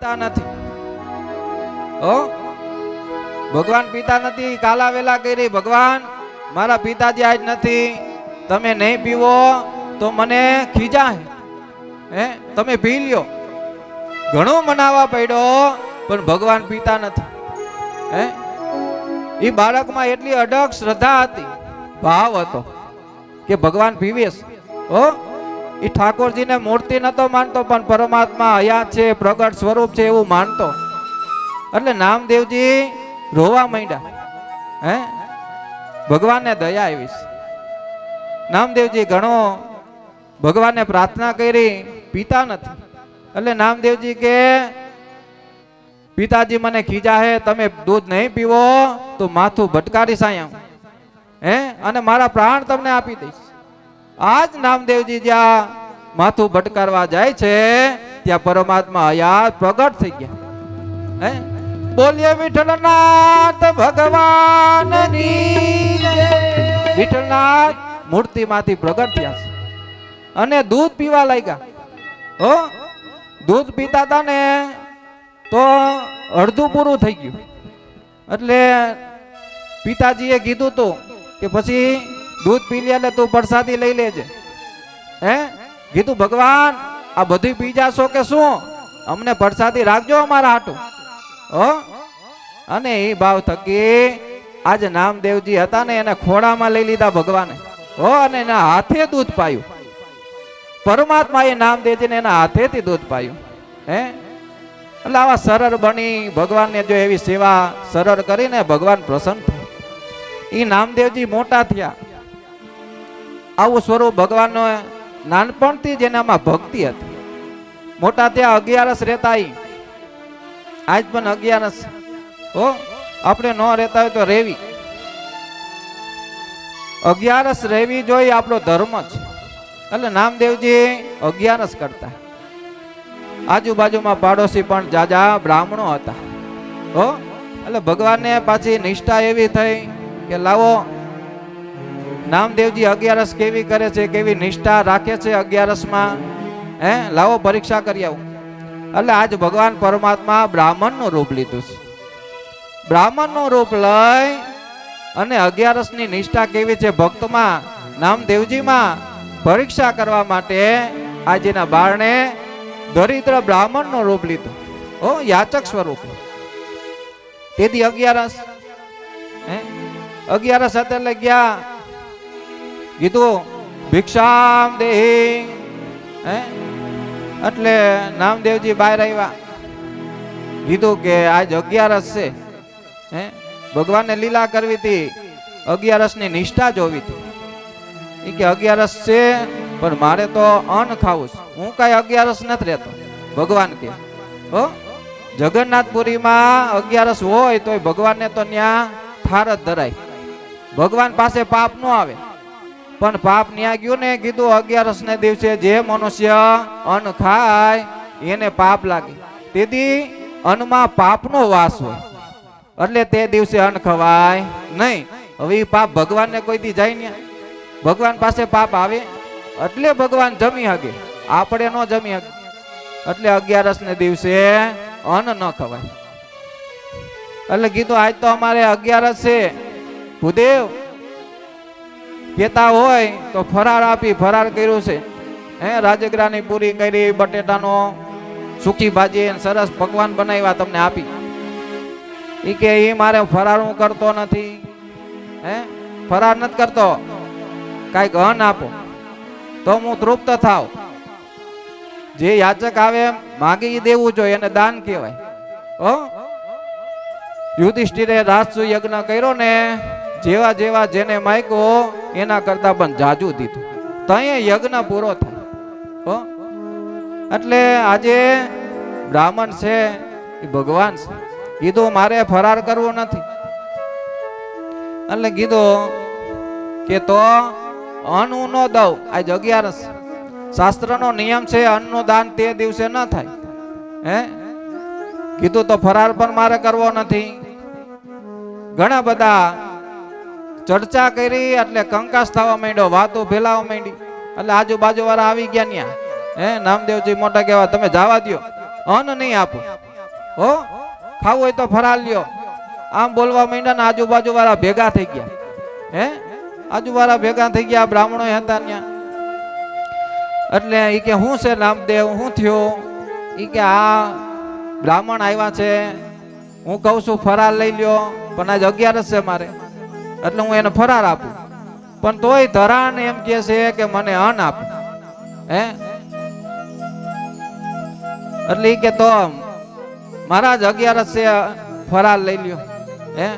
પિતા નથી. ઓ ભગવાન પિતા નથી. કાલા વેલા કરી ભગવાન મારા પિતાજી આજ નથી, તમે નહીં પીવો તો મને ખીજાય, હે તમે પી લ્યો. ઘણો મનાવા પડ્યો પણ ભગવાન પિતા નથી. હે એ બાળકમાં એટલી અડગ શ્રદ્ધા હતી, ભાવ હતો કે ભગવાન પીવેશ. ઓ એ ઠાકોરજીને મૂર્તિ નતો માનતો પણ પરમાત્મા હયાત છે, પ્રગટ સ્વરૂપ છે એવું માનતો. એટલે નામદેવજી રોવા માંડ્યા. હે ભગવાનને દયા આવી. નામદેવજી ઘણો ભગવાનને પ્રાર્થના કરી, પિતા નથી. એટલે નામદેવજી કે પિતાજી મને ખીજા હે, તમે દૂધ નહીં પીવો તો માથું ભટકારી સાયમ, હે અને મારા પ્રાણ તમને આપી દઈશ. આજ નામદેવજી જ્યાં માથું ભટકારવા જાય છે ત્યાં પરમાત્મા હયાત પ્રગટ થઈ ગયા. હે બોલીએ વિઠ્ઠલનાથ ભગવાનની જય. વિઠ્ઠલનાથ મૂર્તિમાંથી પ્રગટ થયા છે અને દૂધ પીવા લાગ્યા. હો દૂધ પીતા હતા ને તો અડધું પૂરું થઈ ગયું. એટલે પિતાજીએ કીધું તું કે પછી દૂધ પી લે એટલે તું પ્રસાદી લઈ લેજે. હે કીધું ભગવાન આ બધું પી જાશો કે શું, અમને પ્રસાદી રાખજો અમારા હાટું. હો અને એ ભાવ થકી આજે નામદેવજી હતા ને એને ખોળામાં લઈ લીધા ભગવાને. હો અને એના હાથે દૂધ પાયું. પરમાત્મા એ નામદેવજીને એના હાથેથી દૂધ પાયું. હે એટલે આવા સરળ બની ભગવાનને જો એવી સેવા સરળ કરીને ભગવાન પ્રસન્ન થાય. એ નામદેવજી મોટા થયા. આવું સ્વરૂપ ભગવાનનો નાનપણથી જ એનામાં ભક્તિ હતી. મોટા થયા 11 રહેતા. આજ પણ 11. હો આપણે ન રહેતા હોય તો રેવી. 11 રહેવી જોઈએ, આપણો ધર્મ છે. એટલે નામદેવજી 11 કરતા. આજુબાજુમાં પાડોશી પણ જાજા બ્રાહ્મણો હતા. હો એટલે ભગવાનને પાછી નિષ્ઠા એવી થઈ કે લાવો નામદેવજી 11 કેવી કરે છે, કેવી નિષ્ઠા રાખે છે 11માં, હે લાવો પરીક્ષા કરી આવું. એટલે આજ ભગવાન પરમાત્મા બ્રાહ્મણનું રૂપ લીધું છે. બ્રાહ્મણનું રૂપ લઈ અને 11ની નિષ્ઠા કેવી છે ભક્તમાં, નામદેવજીમાં પરીક્ષા કરવા માટે આજના બાળને દરિદ્ર બ્રાહ્મણનું રૂપ લીધું. ઓ યાચક સ્વરૂપ. તેથી 11 હે 11 એટલે ગયા, કીધું ભિક્ષામ દેહી. હે એટલે નામદેવજી બહાર આવ્યા. કીધું કે આજ 11 છે, હે ભગવાનને લીલા કરવી હતી, 11ની નિષ્ઠા જોવી હતી. એ કે 11 છે પણ મારે તો અન્ન ખાવું છે, હું કઈ 11 નથી રહેતો. ભગવાન કે હો જગન્નાથપુરીમાં 11 હોય તો ભગવાનને તો ત્યાં થાર જ ધરાય. ભગવાન પાસે પાપ ન આવે પણ પાપ ન્યા ગયું ને. કીધું 11ને દિવસે જે મનુષ્ય અન્ન ખાય એને પાપ લાગે. તેથી અન્નમાં પાપનો વાસ હોય એટલે તે દિવસે અન્ન ખવાય નહીં. હવે એ પાપ ભગવાનને કોઈ દી જાય ને, ભગવાન પાસે પાપ આવે એટલે ભગવાન જમી હગે, આપણે ન જમી હગે. એટલે 11ને દિવસે અન્ન ન ખવાય. એટલે કીધું આજ તો અમારે 11 છે. ભૂદેવ કેતા હોય તો ફરાર આપી. ફરાર કર્યું છે, હે રાજગરાની પૂરી કરી, બટેટાનો સૂકી ભાજી સરસ પકવાન બનાવ્યા તમને આપી. એ કે એ મારે ફરાર હું કરતો નથી. હે ફરાર નથી કરતો, કાંઈક અન્ન આપો તો હું તૃપ્ત થાવ. જે યાચક આવે માગી દેવું જોઈએ, એને દાન કહેવાય. હો યુધિષ્ઠિરે રાજસુ યજ્ઞ કર્યો ને, જેવા જેવા જેને માગ્યો એના કરતા પણ જાજુ દીધું, ત્યાં યજ્ઞ પૂરો થાય. હો એટલે આજે બ્રાહ્મણ છે એ ભગવાન છે. કીધું મારે ફરાર કરવો નથી. એટલે કીધું કે તો અન્ન હું ન દઉં. આજ 11 શાસ્ત્રનો નિયમ છે અન્નનું દાન તે દિવસે ન થાય. હે કીધું તો ફરાર પણ મારે કરવો નથી. ઘણા બધા ચર્ચા કરી એટલે કંકાસ થવા માંડ્યો, વાતો ફેલાવા માંડી. એટલે આજુબાજુ વાળા આવી ગયા ત્યાં. હે નામદેવજી મોટા કહેવા તમે જવા દો, અન્ન નહીં આપો. હો ખાવું હોય તો ફરાળ લ્યો. આમ બોલવા માંડ્યા ને આજુબાજુ વાળા ભેગા થઈ ગયા. હે આજુવાળા ભેગા થઈ ગયા, બ્રાહ્મણો હતા ત્યાં. એટલે એ કે શું છે નામદેવ, શું થયો? એ કે આ બ્રાહ્મણ આવ્યા છે, હું કહું છું ફરાર લઈ લ્યો, પણ આજ 11 છે મારે, એટલે હું એને ફરાર આપું. પણ તોય ધરાણ એમ કે છે કે મને અન્ન આપો. હે એટલે એ કે તો મહારાજ 11 છે, ફરાર લઈ લ્યો. હે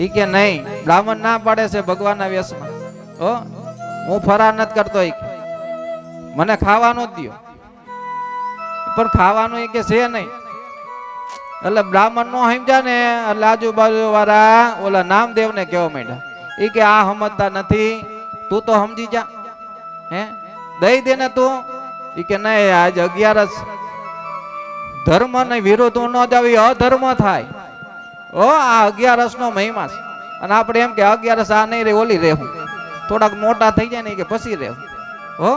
ઈ કે નહીં, બ્રાહ્મણ ના પાડે છે ભગવાનના વેશમાં. હો હું ફરાર નથી કરતો, ઈ કે મને ખાવાનું જ દો. પણ ખાવાનું ઈ કે છે નહીં. એટલે બ્રાહ્મણ નો સમજ્યા ને એટલે આજુબાજુ વાળા ઓલા નામદેવ ને કેવા માંડ્યા. ઈ કે આ સમજતા નથી, તું તો સમજી જા. હે દઈ દે ને તું. ઈ કે નહીં, આજ 11 ધર્મ ને વિરુદ્ધ ન જાવ, અધર્મ થાય. ઓ આ 11 નો મહિમા છે. અને આપણે એમ કે 11 આ નહીં રે ઓલી રહેવું, થોડાક મોટા થઈ જાય ને કે પછી રહેવું. હો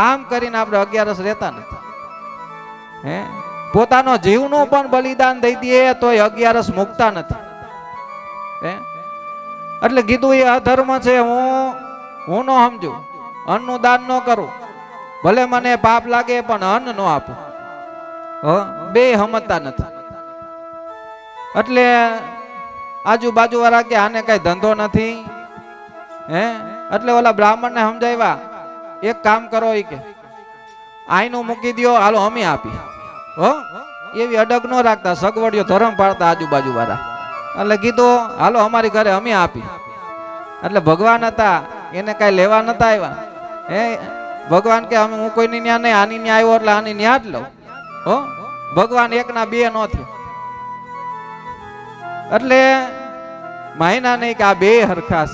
આમ કરીને આપણે 11 રહેતા નથી. હે પોતાનો જીવનું પણ બલિદાન દઈ દઈએ તો 11 મુકતા નથી. હે એટલે કીધું એ અધર્મ છે, હું નો સમજુ, અન્નનું દાન ન કરું, ભલે મને પાપ લાગે પણ અન્ન નો આપું. બે સમજતા નથી. એટલે આજુબાજુ વાળા કે આને કઈ ધંધો નથી. હે એટલે ઓલા બ્રાહ્મણ ને સમજાવ્યા, એક કામ કરો, ઈ કે આઈનું મૂકી દો, હાલો અમે આપી. હો એવી અડગ ન રાખતા, સગવડિયો ધર્મ પાડતા આજુબાજુ વાળા. એટલે કીધું હાલો અમારી ઘરે અમે આપી. એટલે ભગવાન હતા, એને કઈ લેવા નતા આવ્યા. હે ભગવાન કે અમે હું કોઈની ન્યા નહીં, આની ન્યા આવ્યો એટલે આની ન્યા જ લઉં. હો ભગવાન એકના બે નો થયો. એટલે માયના નહીં કે આ બે હરખાસ.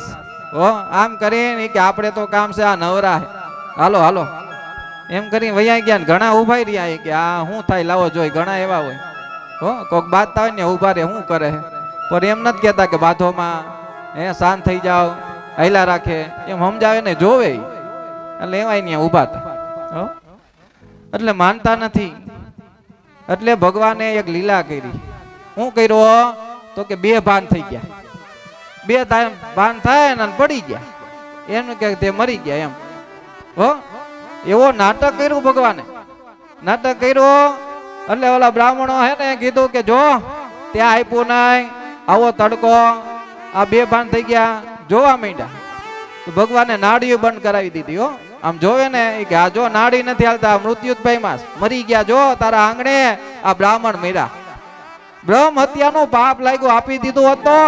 હો આમ કરીને કે આપણે તો કામ છે, આ નવરા હાલો હાલો એમ કરીને વૈયા ગયા. ઘણા ઉભા રહ્યા કે આ શું થાય લાવો જોઈ. ઘણા એવા હોય, હો કોક બાંધતા હોય ને ઉભા રે, શું કરે? પણ એમ નથી કહેતા કે બાધોમાં હે શાંત થઈ જાઓ, હૈલા રાખે, એમ સમજાવે ને જોવે. એટલે એવાય ને ઉભા હતા. એટલે માનતા નથી. એટલે ભગવાને એક લીલા કરી. શું કર્યો તો કે બે ભાન થઈ ગયા. બે ભાન થાય ને પડી ગયા, એનું કે તે મરી ગયા એમ. હો એવો નાટક કર્યું ભગવાને. નાટક કર્યું એટલે ઓલા બ્રાહ્મણો હે ને કીધું કે જો ત્યાં આપ્યું નહીં, આવો તડકો, આ બે ભાન થઈ ગયા, જોવા માંડ્યા. તો ભગવાને નાડીઓ બંધ કરાવી દીધી. હો આમ જોવે ને કે આ જો નાડી નથી હાલતા, મૃત્યુ જ પામ્યા, મરી ગયા. જો તારા આંગણે આ બ્રાહ્મણ મર્યા. બ્રહ્મ હત્યાનું પાપ લાગ્યું, આપી દીધું હોત તો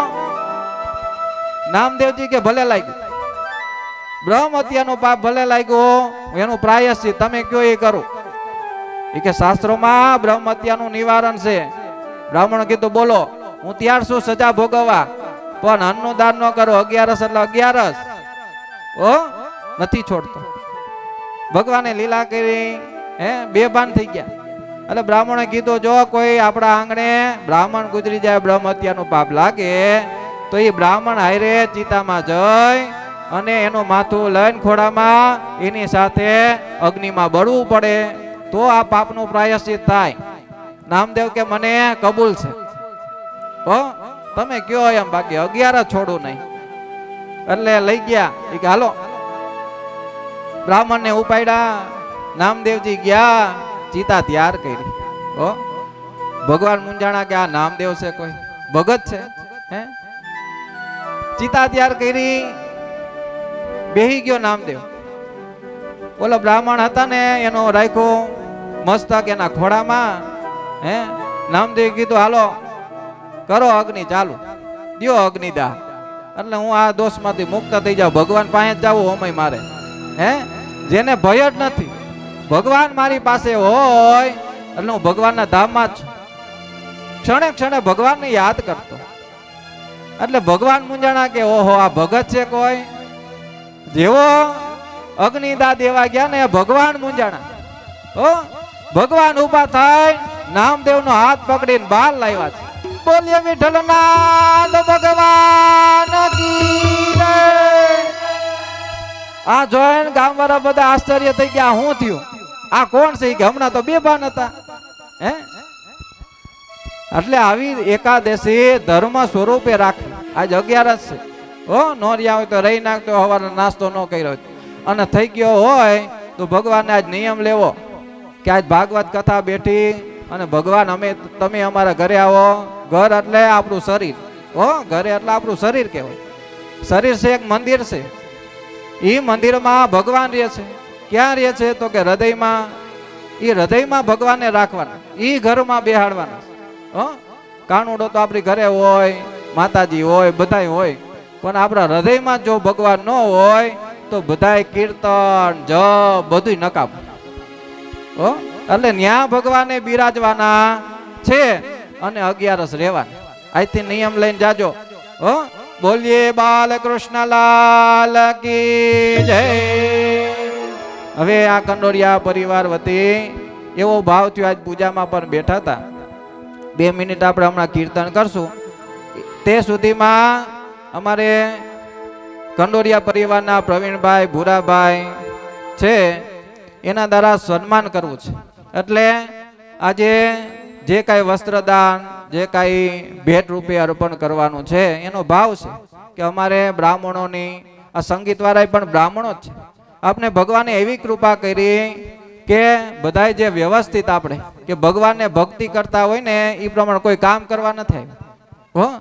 નામદેવજી કે ભલે લાગ્યું. બ્રહ્મ હત્યાનું પાપ ભલે લાગ્યું, એનું પ્રાયશ્ચિત તમે કયો એ કરું. એ કે શાસ્ત્રોમાં બ્રહ્મ હત્યાનું નિવારણ છે. બ્રાહ્મણ કીધું બોલો, હું ત્યાર છું સજા ભોગવવા, પણ અન્નનું દાન ન કરો. 11 એટલે 11 ઓ નથી છોડતો. ભગવાને લીલા કરી, હે બે ભાન થઈ ગયા. એટલે બ્રાહ્મણે કીધું જો કોઈ આપણા આંગણે બ્રાહ્મણ ગુજરી જાય, બ્રહ્મ હત્યાનું પાપ લાગે, તો એ બ્રાહ્મણ હારે ચિતામાં જઈ અને એનું માથું લઈને ખોડામાં એની સાથે અગ્નિમાં બળવું પડે, તો આ પાપનું પ્રાયશ્ચિત થાય. નામદેવ કે મને કબૂલ છે. હો તમે કયો એમ, બાકી 11 છોડું નહીં. એટલે લઈ ગયા. એ કે હાલો. બ્રાહ્મણ ને ઉપાડ્યા. નામદેવજી ગયા, ચિતા તૈયાર કરી. હો ભગવાન મુંજાણા કે આ નામદેવ છે, કોઈ ભગત છે? હે ચિતા તૈયાર કરી, બેહી ગયો નામદેવ. ઓલો બ્રાહ્મણ હતા ને એનો રાખ્યો મસ્તક એના ખોડામાં. હે નામદેવ કીધું હાલો કરો અગ્નિ ચાલુ, દિયો અગ્નિદાહ, એટલે હું આ દોષમાંથી મુક્ત થઈ જાઉં, ભગવાન પાસે જ જાવું ઓમય મારે. હે જેને ભય જ નથી, ભગવાન મારી પાસે હોય એટલે હું ભગવાનના ધામમાં જ છું, ક્ષણે ક્ષણે ભગવાનને યાદ કરતો. એટલે ભગવાન મુંજાણા કે ઓહો આ ભગત છે કોઈ. જેવો અગ્નિદાહ દેવા ગયા ને ભગવાન મુંજાણા. હો ભગવાન ઉભા થાય, નામદેવનો હાથ પકડીને બહાર લાવ્યા છે. બોલીએ વિઠ્ઠલનાથ ભગવાન કી જય. આ જોઈને ગામ વાળા બધા આશ્ચર્ય થઈ ગયા, શું થયું? આ કોણ છે? કે હમણાં તો બે ભાન હતા. હે એટલે આવી એકાદશી ધર્મ સ્વરૂપે રાખવી. આજ 11 છે હો, નો રહ્યા હોય તો રહી નાખતો, સવારે નાસ્તો ન કર્યો અને થઈ ગયો હોય તો ભગવાનને આજ નિયમ લેવો કે આજ ભાગવત કથા બેઠી અને ભગવાન તમે અમારા ઘરે આવો. ઘર એટલે આપણું શરીર હો, ઘરે એટલે આપણું શરીર કહેવાય. શરીર છે એક મંદિર છે, એ મંદિરમાં ભગવાન રહે છે. ક્યાં રહે છે તો કે હૃદયમાં. એ હૃદયમાં ભગવાનને રાખવાના, એ ઘરમાં બેહાડવાના. કાનુડો તો આપણી ઘરે હોય, માતાજી હોય, બધાય હોય, પણ આપણા હૃદયમાં જો ભગવાન ન હોય તો બધાય કીર્તન જપ બધું નકામ. એટલે ન્યા ભગવાને બિરાજવાના છે અને 11 રહેવાના. આજથી નિયમ લઈને જાજો. બોલીએ બાલકૃષ્ણ લાલ કી જય. હવે આ કંડોરિયા પરિવાર વતી એવો ભાવ થયો, આજ પૂજામાં પણ બેઠા હતા. 2 મિનિટ આપણે હમણાં કીર્તન કરશું. તે સુધીમાં અમારે કંડોરિયા પરિવારના પ્રવીણભાઈ ભૂરાભાઈ છે, એના દ્વારા સન્માન કરવું છે. એટલે આજે જે કાંઈ વસ્ત્રદાન, જે કાંઈ ભેટ રૂપે અર્પણ કરવાનું છે એનો ભાવ છે કે અમારે બ્રાહ્મણોની, આ સંગીતવાળા પણ બ્રાહ્મણો જ છે. આપણે ભગવાને એવી કૃપા કરી કે બધાય જે વ્યવસ્થિત આપણે કે ભગવાનને ભક્તિ કરતા હોય ને એ પ્રમાણે કોઈ કામ કરવા નથી આવ્યું.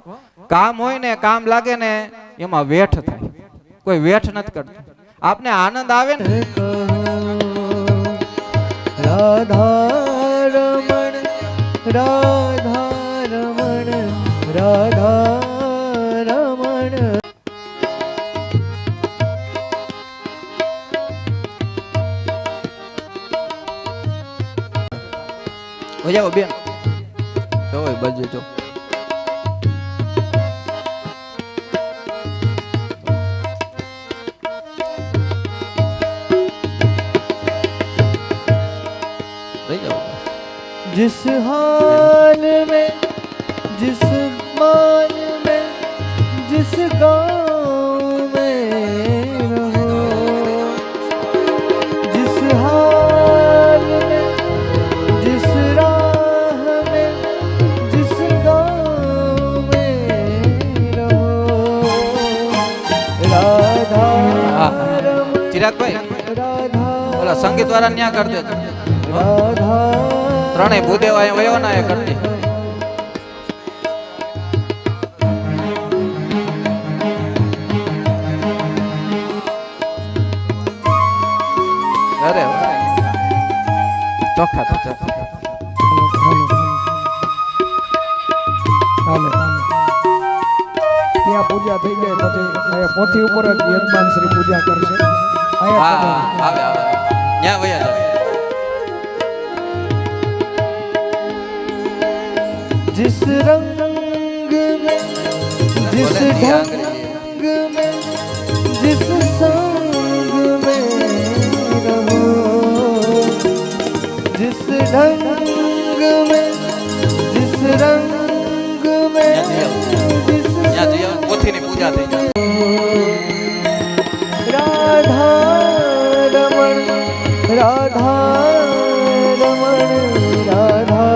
કામ હોય ને, કામ લાગે ને એમાં વેઠ થાય, કોઈ વેઠ નથી કરતું. આપને આનંદ આવે ને. રાધા રમણ રાધા રમણ રાધા રમણ. જાઓ બેન, જો બાજુ જો. जिस हाल में, जिस मान में, जिस गाँव में रहो, जिस हाल में, जिस राह में, जिस गाँव में रहो, राधा रमण ચિરાગભાઈ राधा ઓલા સંગીત વાળા ન્યા કરી દેજો. राधा ત્રણેય ભૂદેવ અહીંયા વયો ના એ કરતી. અરે ચોખ્ખા તો ચોખ્ખા. ત્યાં પૂજા થઈ જાય પછી અહીંયા પોથી ઉપર જ યજમાન શ્રી પૂજા કરશે. હા આવે આવે ન્યા વયા જાવ. जिस रंग में, जिस ढंग में, जिस संग में रहो, जिस ढंग में, जिस रंग में, जिस પોથી ની પૂજા થઈ જાય. राधा रमण राधा रमण राधा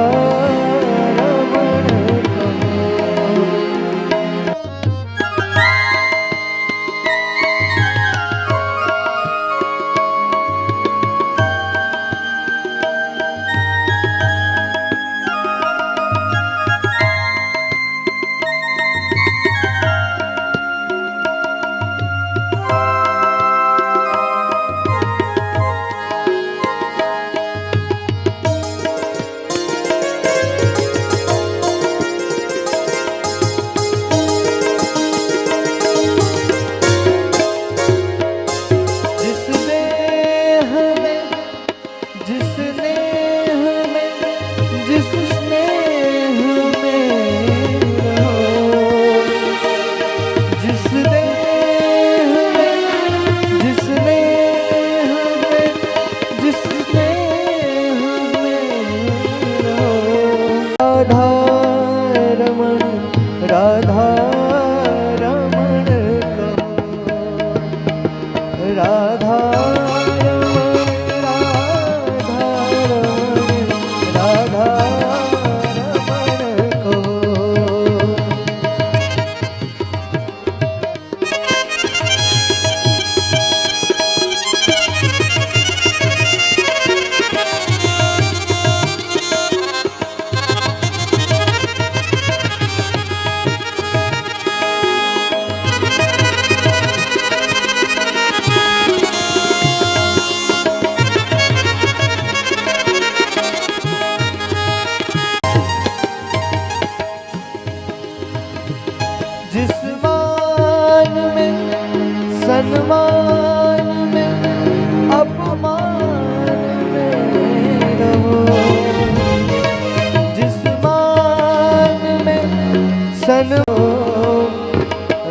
सन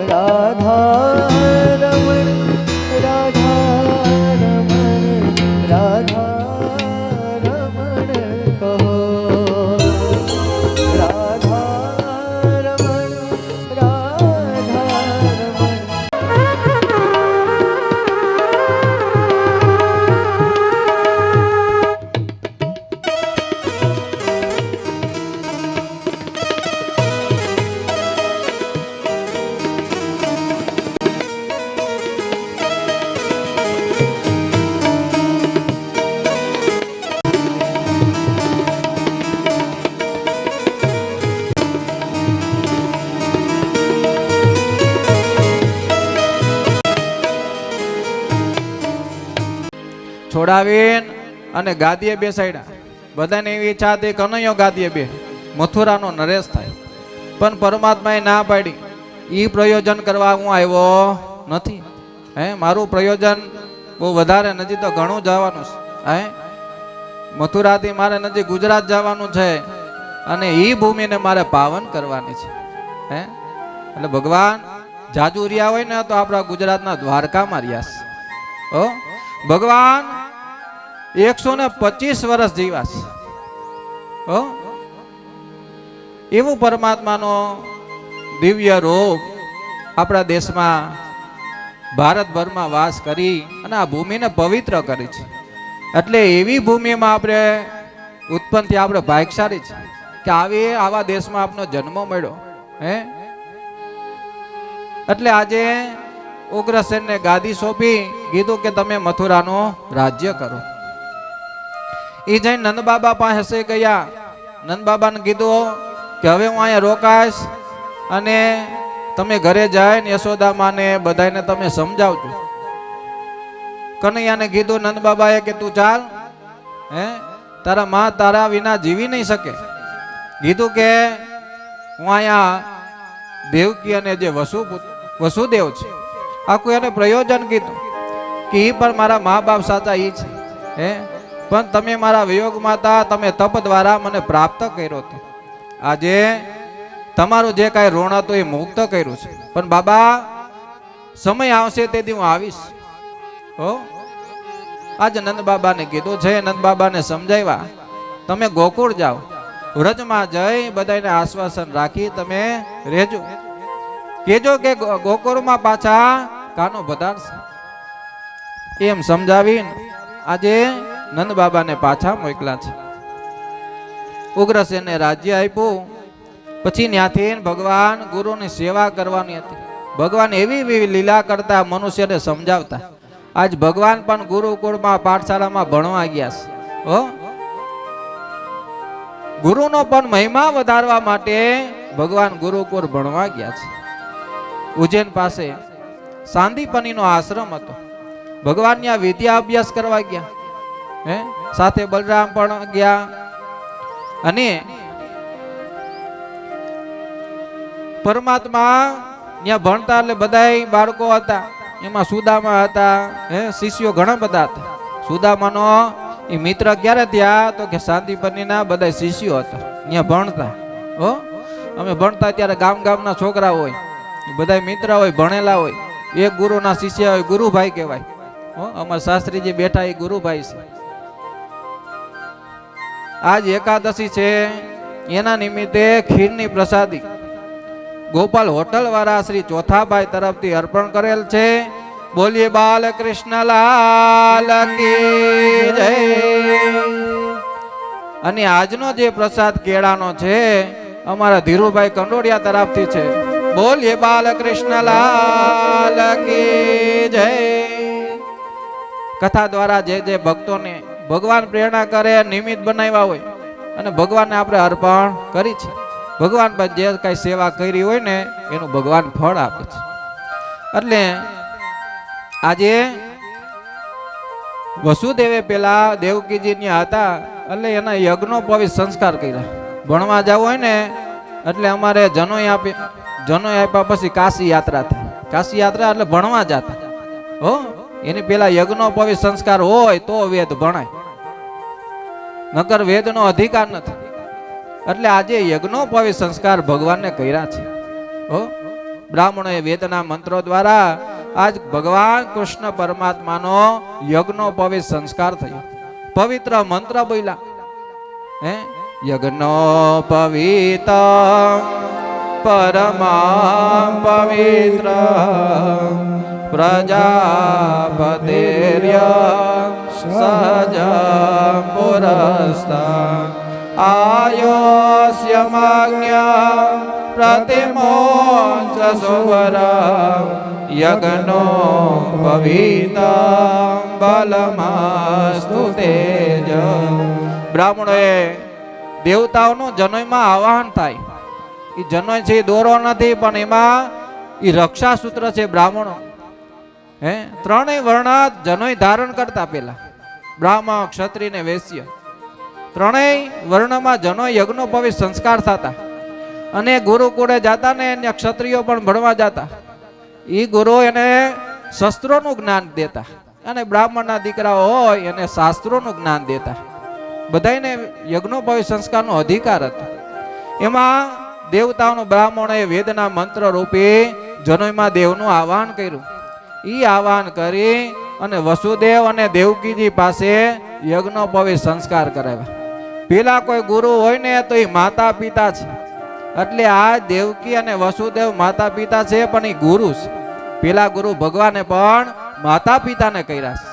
राधा रमण राधा रमण राधा रमण कहो राधा रमण राधा रमण છોડાવીને અને ગાદીએ બેસાડ્યા. બધાને એવી ઈચ્છા હતી કનૈયો ગાદીએ બે મથુરાનો નરેશ થાય, પણ પરમાત્માએ ના પાડી. એ પ્રયોજન કરવા હું આવ્યો નથી. મારું પ્રયોજન બહુ વધારે, નજીક તો ઘણું જવાનું છે. મથુરાથી મારે નજીક ગુજરાત જવાનું છે અને એ ભૂમિને મારે પાવન કરવાની છે. એટલે ભગવાન જાજુ રહ્યા હોય ને તો આપણા ગુજરાતના દ્વારકામાં રહ્યા છે. ભગવાન 125 વર્ષ જીવ્યા છે. એવું પરમાત્માનો દિવ્ય રૂપ આપણા દેશમાં ભારતભરમાં વાસ કરી અને આ ભૂમિને પવિત્ર કરી છે. એટલે એવી ભૂમિમાં આપણે ઉત્પન્ન થયા, આપણે ભાગ્યશાળી છે કે આવા દેશમાં આપનો જન્મ મળ્યો. એટલે આજે ઉગ્રસેનને ગાદી સોંપી કીધું કે તમે મથુરાનું રાજ્ય કરો. એ જઈને નંદબાબા પાસે ગયા. નંદબાબાને કીધું કે હવે હું અહીંયા રોકાઈશ અને તમે ઘરે જઈને યશોદામાને બધાને તમે સમજાવજો. કનૈયાને કીધું નંદબાબાએ કે તું ચાલ, તારા માં તારા વિના જીવી નહીં શકે. કીધું કે હું અહીંયા દેવકી અને જે વસુદેવ છે આખું એને પ્રયોજન કીધું કે એ પણ મારા મા બાપ સાચા એ છે. પણ તમે મારા વિયોગમાં હતા, તમે તપ દ્વારા મને પ્રાપ્ત કર્યો હતો. આજે તમારું જે કાંઈ ઋણ હતું એ મુક્ત કર્યું છે. પણ બાબા સમય આવશે તેથી હું આવીશ. આજે નંદ બાબાને કીધું છે, નંદ બાબાને સમજાવ્યા તમે ગોકુળ જાઓ, વ્રજમાં જઈ બધાને આશ્વાસન રાખી તમે રહેજો. કેજો કે ગોકુળમાં પાછા કાનો પધારશે. એમ સમજાવીને આજે નંદ બાબાને પાછા મોકલા છે. ઉગ્રસેને રાજ્ય આપ્યું. પછી ત્યાંથી ભગવાન ગુરુની સેવા કરવાની હતી. ભગવાન એવી લીલા કરતા મનુષ્યને સમજાવતા. આજ ભગવાન પણ ગુરુકુળમાં પાઠશાળામાં ભણવા ગયા છે. ગુરુનો પણ મહિમા વધારવા માટે ભગવાન ગુરુકુળ ભણવા ગયા છે. ઉજ્જૈન પાસે સાંદીપનીનો આશ્રમ હતો. ભગવાન ત્યાં વિદ્યા અભ્યાસ કરવા ગયા. સાથે બલરામ પણ ગયા. અને પરમાત્મા ત્યાં ભણતા એટલે બધા બાળકો હતા. એમાં સુદામા હતા, શિષ્યો ઘણા બધા હતા. સુદામાનો એ મિત્ર ક્યારે થયા તો કે સાંદીપનીના બધા શિષ્યો હતા, ત્યાં ભણતા. અમે ભણતા ત્યારે ગામના છોકરા હોય, બધા મિત્ર હોય, ભણેલા હોય. એક ગુરુના શિષ્ય હોય, ગુરુભાઈ કહેવાય. અમારા શાસ્ત્રીજી બેઠા એ ગુરુભાઈ છે. આજ એકાદશી છે, એના નિમિત્તે ખીરની પ્રસાદી ગોપાલ હોટલ વાળા શ્રી ચોથાભાઈ તરફથી અર્પણ કરેલ છે. બોલીએ બાલકૃષ્ણ લાલ કી જય. અને આજનો જે પ્રસાદ કેળાનો છે અમારા ધીરુભાઈ કંડોડિયા તરફથી છે. બોલીએ બાલકૃષ્ણ લાલ કી જય. કથા દ્વારા જે ભક્તોને ભગવાન પ્રેરણા કરે, નિમિત્ત બનાવ્યા હોય અને ભગવાનને આપણે અર્પણ કરી છે. ભગવાન પણ જે કઈ સેવા કરી હોય ને એનું ભગવાન ફળ આપે છે. એટલે આજે વસુદેવે પેલા દેવકીજી ત્યાં હતા એટલે એના યજ્ઞોપવિત સંસ્કાર કર્યા. ભણવા જવું હોય ને એટલે અમારે જનોય આપ્યા પછી કાશી યાત્રા થઈ. કાશી યાત્રા એટલે ભણવા જતા. એની પેલા યજ્ઞોપવિત સંસ્કાર હોય તો વેદ ભણાય, નકર વેદનો અધિકાર નથી. એટલે આજે યજ્ઞોપવિત સંસ્કાર ભગવાનને કર્યા છે. હો બ્રાહ્મણોએ વેદના મંત્રો દ્વારા આજ ભગવાન કૃષ્ણ પરમાત્માનો યજ્ઞોપવિત સંસ્કાર થયો. પવિત્ર મંત્ર બોલ્યા હે યજ્ઞોપવિત પરમા પવિત્ર પ્રજાપતિર્ય સજ પુરસ્તા આયોસ્યમાજ્ઞા પ્રતિમોચ સુવર યજ્ઞો પવિત બલમાસ્તુ તેજ. બ્રાહ્મણોએ દેવતાઓનું જનોયમાં આવાહન થાય. એ જનોય છે દોરો નથી, પણ એમાં એ રક્ષા સૂત્ર છે બ્રાહ્મણો. હે ત્રણેય વર્ણ જનોય ધારણ કરતા પેલા બ્રાહ્મણ ક્ષત્રિય ને વૈશ્ય ત્રણેય વર્ણમાં જનોય યજ્ઞોપવિત સંસ્કાર થતા. અને ગુરુકુળે જાતા ને એને ક્ષત્રિયો પણ ભણવા જતા. એ ગુરુ એને શસ્ત્રોનું જ્ઞાન દેતા અને બ્રાહ્મણના દીકરાઓ હોય એને શાસ્ત્રોનું જ્ઞાન દેતા. બધાને યજ્ઞોપવિત સંસ્કારનો અધિકાર હતો. એમાં દેવતાઓનું બ્રાહ્મણોએ વેદના મંત્ર રૂપી જનોયમાં દેવનું આહવાન કર્યું. ઈ આહવાન કરી અને વસુદેવ અને દેવકીજી પાસે યજ્ઞોપવિત સંસ્કાર કરાવ્યા. પેલા કોઈ ગુરુ હોય ને તો એ માતા પિતા છે. એટલે આ દેવકી અને વસુદેવ માતા પિતા છે, પણ એ ગુરુ છે. પેલા ગુરુ ભગવાને પણ માતા પિતાને કર્યા છે.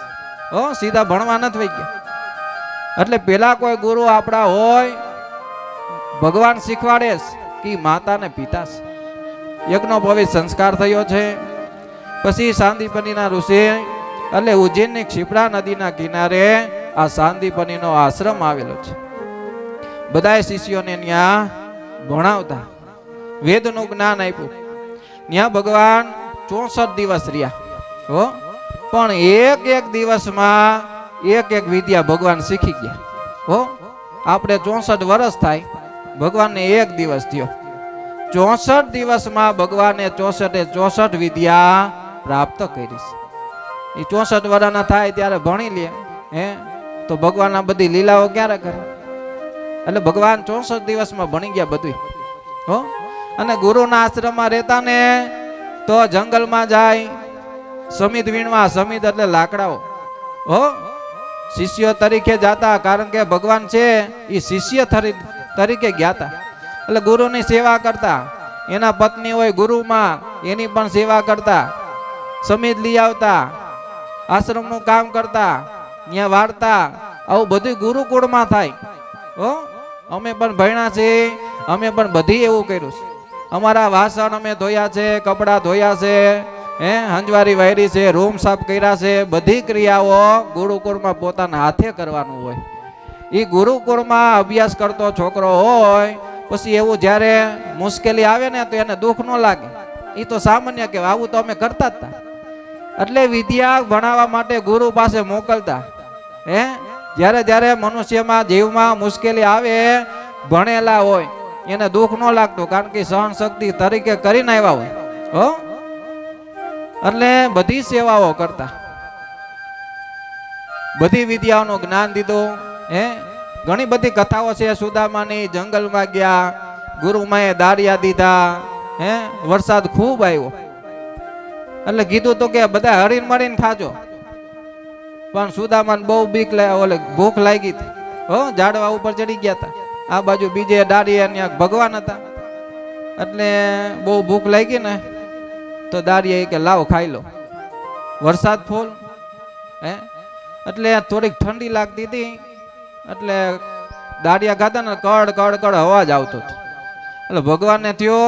સીધા ભણવા નથી વહી ગયા. એટલે પેલા કોઈ ગુરુ આપણા હોય ભગવાન શીખવાડે કે માતા ને પિતા છે. યજ્ઞોપવિત સંસ્કાર થયો છે. પછી સાંદીપનીના ઋષિ એટલે ઉજ્જૈનની ક્ષિપ્રા નદીના કિનારે આ સાંદીપનીનો આશ્રમ આવેલો છે. બધાય શિષ્યોને ત્યાં ભણાવતા, વેદનું જ્ઞાન આપ્યું. ત્યાં ભગવાન 64 દિવસ રહ્યા. હો પણ એક દિવસમાં એક વિદ્યા ભગવાન શીખી ગયા. હો આપણે 64 વર્ષ થાય, ભગવાનને એક દિવસ થયો. 64 દિવસમાં ભગવાને 64 વિદ્યા પ્રાપ્ત કરી. એ 64 વર્ષના થાય ત્યારે ભણી લે હે તો ભગવાન આ બધી લીલાઓ ક્યારે કરે? એટલે ભગવાન 64 દિવસમાં ભણી ગયા બધું. હો અને ગુરુના આશ્રમમાં રહેતા ને તો જંગલમાં જાય સમિત વીણવા. સમિત એટલે લાકડાઓ. હો શિષ્ય તરીકે જાતા, કારણ કે ભગવાન છે એ શિષ્ય તરીકે ગયા હતા. એટલે ગુરુની સેવા કરતા. એના પત્ની હોય ગુરુમાં, એની પણ સેવા કરતા. સમિત લઈ આવતા, આશ્રમનું કામ કરતા, ત્યાં વાળતા. આવું બધું ગુરુકુળમાં થાય. હો અમે પણ ભણ્યા છે, અમે પણ બધી એવું કર્યું છે. અમારા વાસણ અમે ધોયા છે, કપડાં ધોયા છે, હંજવારી વાયરી છે, રૂમ સાફ કર્યા છે. બધી ક્રિયાઓ ગુરુકુળમાં પોતાના હાથે કરવાનું હોય. એ ગુરુકુળમાં અભ્યાસ કરતો છોકરો હોય પછી એવું જ્યારે મુશ્કેલી આવે ને તો એને દુઃખ ન લાગે. એ તો સામાન્ય કહેવાય. આવું તો અમે કરતા જ હતા. એટલે વિદ્યા ભણાવવા માટે ગુરુ પાસે મોકલતા. જ્યારે મનુષ્યમાં જીવમાં મુશ્કેલી આવે, ભણેલા હોય એને દુઃખ ન લાગતું, કારણ કે સહન શક્તિ તરીકે કરીને આવ્યા હોય. હો એટલે બધી સેવાઓ કરતા, બધી વિદ્યાઓનું જ્ઞાન દીધું. ઘણી બધી કથાઓ છે. સુદામાની જંગલમાં ગયા, ગુરુમાએ દાળિયા દીધા. વરસાદ ખૂબ આવ્યો એટલે કીધું તો કે બધા હળીને મળીને ખાજો. પણ સુદામાને બહુ ભૂખ લાગી હતી. ઝાડવા ઉપર ચડી ગયા હતા. આ બાજુ બીજે દાળિયા ભગવાન હતા. એટલે બહુ ભૂખ લાગી ને તો દાળિયા કે લાવો ખાઈ લો. વરસાદ ફૂલ એટલે થોડીક ઠંડી લાગતી હતી. એટલે દાળિયા ખાતા ને કડ કડ કડ અવાજ આવતો હતો. એટલે ભગવાનને થયો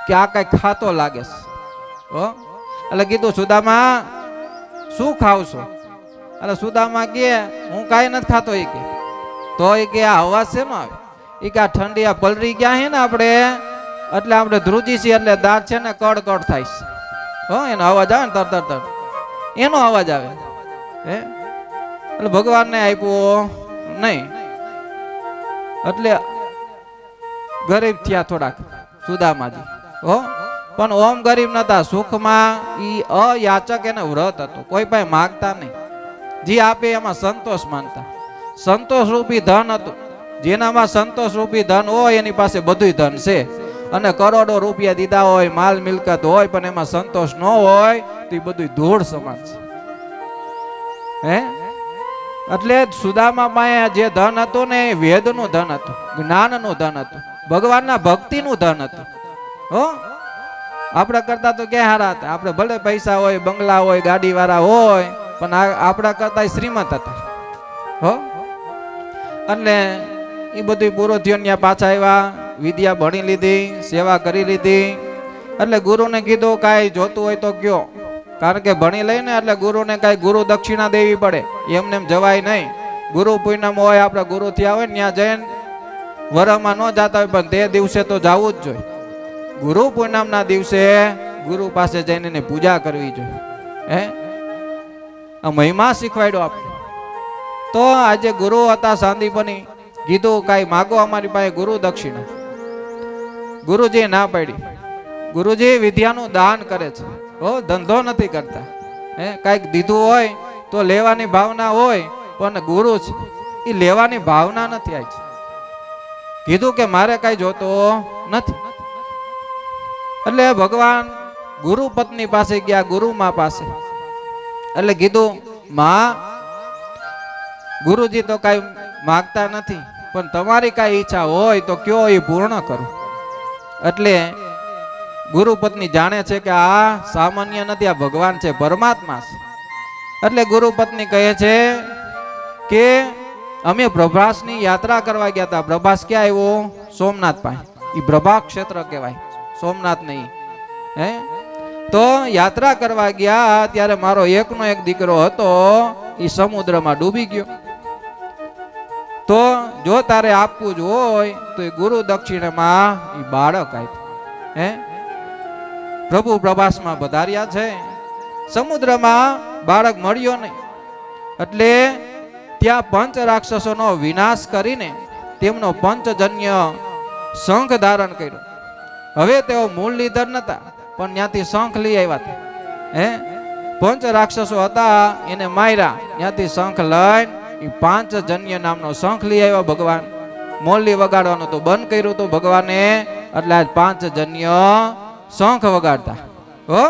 કે આ કઈ ખાતો લાગે છે. એટલે કીધું સુદામા શું ખાવ છો? એટલે સુદામા કે હું કાંઈ નથી ખાતો. એ કે તો એ કે આ અવાજ શેનો આવે? એ કે આ ઠંડી આ પલરી ગયા છે ને આપણે, એટલે આપણે ધ્રુજી છીએ એટલે દાંત છે ને કડ કડ થાય છે. એનો અવાજ આવે ને તર એનો અવાજ આવે. એટલે ભગવાનને આપ્યો નહીં. એટલે ગરીબ થયા થોડાક સુદામાજી. પણ ઓમ ગરીબ નતા. સુખમાં ઈ અયાચક એને વ્રત હતું. કોઈ પાસે માગતા નહીં. જે આપે એમાં સંતોષ માનતા. સંતોષ રૂપી ધન હતું. જેનામાં સંતોષ રૂપી ધન હોય એની પાસે બધું ધન છે. અને કરોડો રૂપિયા દીધા હોય, માલ મિલકત હોય, પણ એમાં સંતોષ ન હોય તો એ બધું ધૂળ સમાન છે. હે એટલે સુદામા પાસે જે ધન હતું ને એ વેદનું ધન હતું, જ્ઞાનનું ધન હતું, ભગવાનના ભક્તિનું ધન હતું. હો આપણા કરતા તો ક્યાં હારા હતા? આપણે ભલે પૈસા હોય, બંગલા હોય, ગાડી વાળા હોય, પણ આપણા કરતા શ્રીમંત હતા. હો એટલે એ બધું પૂરું થયું. ત્યાં પાછા આવ્યા, વિદ્યા ભણી લીધી, સેવા કરી લીધી. એટલે ગુરુને કીધું કાંઈ જોતું હોય તો કયો, કારણ કે ભણી લઈને એટલે ગુરુને કાંઈ ગુરુ દક્ષિણા દેવી પડે, એમને એમ જવાય નહીં. ગુરુ પૂનમ હોય, આપણે ગુરુ થયા હોય ને ત્યાં જઈને વરમાં ન જતા હોય, પણ તે દિવસે તો જવું જ જોઈએ. ગુરુ પૂનમના દિવસે ગુરુ પાસે જઈને એની પૂજા કરવી જોઈએ. હે આ મહિમા શીખવાડ્યો આપણે. તો આજે ગુરુ હતા સાંદીપની, કીધું કાંઈ માગો અમારી પાસે ગુરુ દક્ષિણા. ગુરુજી ના પાડી. ગુરુજી વિદ્યાનું દાન કરે છે, હો ધંધો નથી કરતા. હે કાંઈક દીધું હોય તો લેવાની ભાવના હોય, પણ ગુરુ છે એ લેવાની ભાવના નથી. આવી કીધું કે મારે કાંઈ જોતો નથી. એટલે ભગવાન ગુરુ પત્ની પાસે ગયા, ગુરુ માં પાસે. એટલે કીધું માં, ગુરુજી તો કાંઈ માગતા નથી, પણ તમારી કાંઈ ઈચ્છા હોય તો કયો, એ પૂર્ણ કરો. એટલે ગુરુ પત્ની જાણે છે કે આ સામાન્ય નથી, આ ભગવાન છે, પરમાત્મા છે. એટલે ગુરુ પત્ની કહે છે કે અમે પ્રભાસની યાત્રા કરવા ગયા હતા. પ્રભાસ ક્યાં આવ્યો? સોમનાથ પાસે. એ પ્રભા ક્ષેત્ર કહેવાય, સોમનાથ નહીં. હે તો યાત્રા કરવા ગયા ત્યારે મારો એકનો એક દીકરો હતો, એ સમુદ્રમાં ડૂબી ગયો. તો જો તારે આપવું જ હોય તો એ ગુરુ દક્ષિણામાં એ બાળક આપ્યું. હે પ્રભુ પ્રભાસમાં પધાર્યા છે, સમુદ્રમાં બાળક મળ્યો નહીં. એટલે ત્યાં પંચ રાક્ષસોનો વિનાશ કરીને તેમનો પંચજન્ય શંખ ધારણ કર્યો. હવે તેઓ મુરલીધર નતા, પણ ત્યાંથી શંખ લઈ આવ્યા હતા. હે પંચ રાક્ષસો હતા, એને માર્યા. ત્યાંથી શંખ લઈને એ પાંચજન્ય નામનો શંખ લઈ આવ્યા ભગવાન. મોરલી વગાડવાનું તો બંધ કર્યું હતું ભગવાને, એટલે આજ પાંચજન્ય શંખ વગાડતા. હો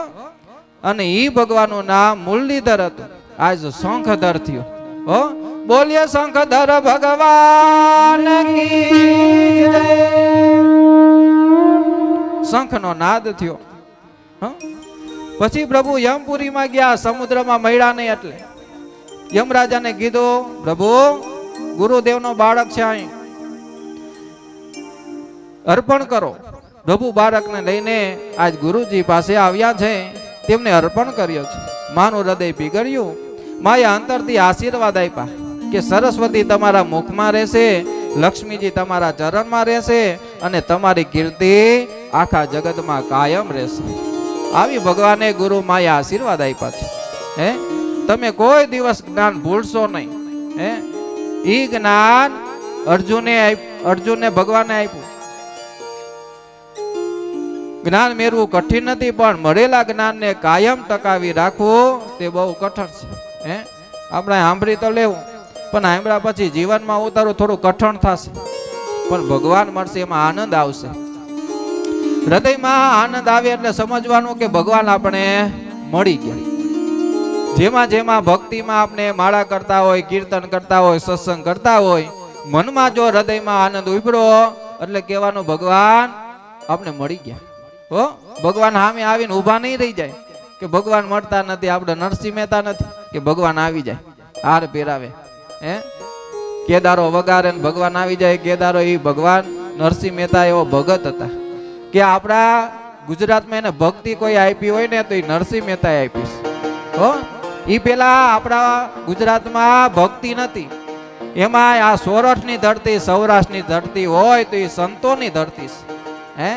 અને ઈ ભગવાનનું નામ મુરલીધર હતું, આજ શંખધર થયો. હો બોલીએ શંખધર ભગવાન કી જય. શંખનો નાદ થયો. પછી પ્રભુ યમપુરીમાં ગયા, સમુદ્રમાં મળ્યા નહીં. એટલે યમરાજાને કીધું, પ્રભુ ગુરુદેવનો બાળક છે, અહીં અર્પણ કરો. પ્રભુ બાળકને લઈને આજ ગુરુજી પાસે આવ્યા છે, તેમને અર્પણ કર્યો છે. માનું હૃદય પીગળ્યું. માએ અંતરથી આશીર્વાદ આપ્યા કે સરસ્વતી તમારા મુખમાં રહેશે, લક્ષ્મીજી તમારા ચરણમાં રહેશે, અને તમારી કીર્તિ આખા જગતમાં કાયમ રહેશે. આવી ભગવાને ગુરુ માએ આશીર્વાદ આપ્યા છે. હે તમે કોઈ દિવસ જ્ઞાન ભૂલશો નહીં. હે ઈ જ્ઞાન અર્જુને ભગવાને આપ્યું. જ્ઞાન મેળવું કઠિન નથી, પણ મળેલા જ્ઞાનને કાયમ ટકાવી રાખવું તે બહુ કઠણ છે. હે આપણે સાંભળી તો લેવું, પણ સાંભળ્યા પછી જીવનમાં ઉતારવું થોડું કઠણ થશે, પણ ભગવાન મળશે એમાં આનંદ આવશે. હૃદયમાં આનંદ આવે એટલે સમજવાનું કે ભગવાન આપણે મળી ગયા. જેમાં જેમાં ભક્તિમાં આપણે માળા કરતા હોય, કીર્તન કરતા હોય, સત્સંગ કરતા હોય, મનમાં જો હૃદયમાં આનંદ ઉભરો એટલે કહેવાનું ભગવાન આપણે મળી ગયા. હો ભગવાન સામે આવીને ઊભા નહીં રહી જાય કે ભગવાન મળતા નથી, આપણે નરસિંહ મહેતા નથી કે ભગવાન આવી જાય હાર પહેરાવે. હે કેદારો વગારે ભગવાન આવી જાય. કેદારો એ ભગવાન નરસિંહ મહેતા એવો ભગત હતા કે આપણા ગુજરાતમાં એને ભક્તિ કોઈ આપી હોય ને તો એ નરસિંહ મહેતા આપીશ. હો એ પેલા આપણા ગુજરાતમાં ભક્તિ નથી, એમાં આ સોરઠની ધરતી, સૌરાષ્ટ્રની ધરતી હોય તો એ સંતોની ધરતી છે. હે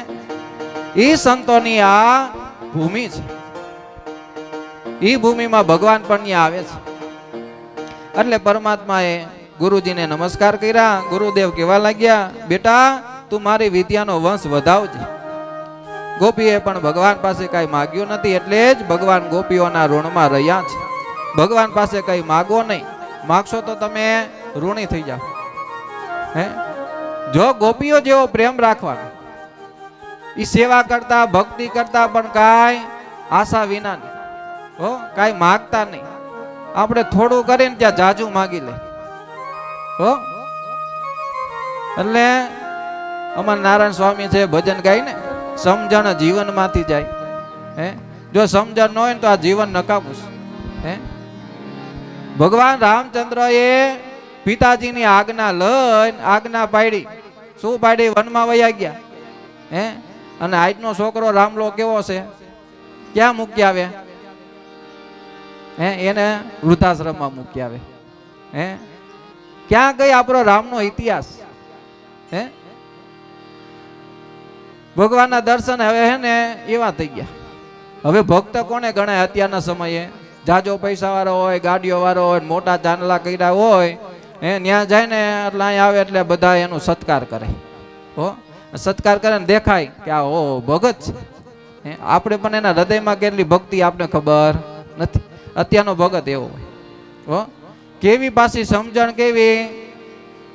એ સંતોની આ ભૂમિ છે. એ ભૂમિમાં ભગવાન પણ ત્યાં આવે છે. એટલે પરમાત્માએ ગુરુજીને નમસ્કાર કર્યા. ગુરુદેવ કહેવા લાગ્યા, બેટા તું મારી વિદ્યાનો વંશ વધાવજે. ગોપીએ પણ ભગવાન પાસે કઈ માગ્યું નથી, એટલે જ ભગવાન ગોપીઓના ઋણમાં રહ્યા છે. ભગવાન પાસે કઈ માગો નહીં, માગશો તો તમે ઋણી થઈ જાઓ. હે જો ગોપીઓ જેવો પ્રેમ રાખવાનો, એ સેવા કરતા ભક્તિ કરતા પણ કાંઈ આશા વિના નહીં. હો કાંઈ માગતા નહીં. આપણે થોડું કરીને ત્યાં જાજુ માગી લે. હો એટલે અમાર નારાયણ સ્વામી છે ભજન ગાય ને, સમજણ જીવનમાંથી જાય. હે જો સમજણ ન હોય ને તો આ જીવન નકામું છે. હે ભગવાન રામચંદ્ર એ પિતાજીની આજ્ઞા લઈને આજ્ઞા પાડી. શું પાડી? વનમાં વયા ગયા. હે અને આજનો છોકરો રામલો કેવો છે? ક્યાં મૂકી આવે? હે એને વૃદ્ધાશ્રમમાં મૂકી આવે. હે ક્યાં ગઈ આપણો રામનો ઇતિહાસ? હે ભગવાનના દર્શન હવે હે ને એવા થઈ ગયા. હવે ભક્ત કોને ગણાય અત્યારના સમયે? જાજો પૈસા વાળો હોય, ગાડીઓ વાળો હોય, મોટા ચાંદલા કર્યા હોય, હે ત્યાં જાય ને એટલે અહીં આવે એટલે બધા એનો સત્કાર કરે. હો સત્કાર કરે ને દેખાય કે આ ઓ ભગત છે. આપણે પણ એના હૃદયમાં કેટલી ભક્તિ આપણે ખબર નથી. અત્યારનો ભગત એવો હોય. હો કેવી પાછી સમજણ કેવી!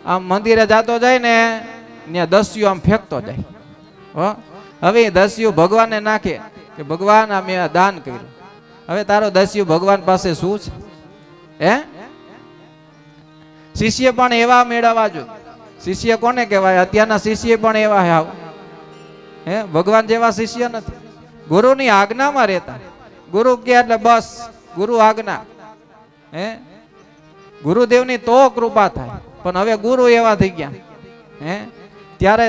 આમ મંદિરે જાતો જાય ને ત્યાં દસ્યુ આમ ફેંકતો જાય. હો હવે દસ્યુ ભગવાનને નાખે કે ભગવાન આ મેં દાન કર્યું. હવે તારો દસ્યુ ભગવાન પાસે શું છે? હે શિષ્ય પણ એવા મેળવવા જોઈએ. શિષ્ય કોને કહેવાય? અત્યારના શિષ્ય પણ એવા હાવ. હે ભગવાન જેવા શિષ્ય નથી. ગુરુની આજ્ઞામાં રહેતા. ગુરુ કે એટલે બસ ગુરુ આજ્ઞા. હે ગુરુદેવની તો કૃપા થાય. પણ હવે ગુરુ એવા થઈ ગયા. હે ત્યારે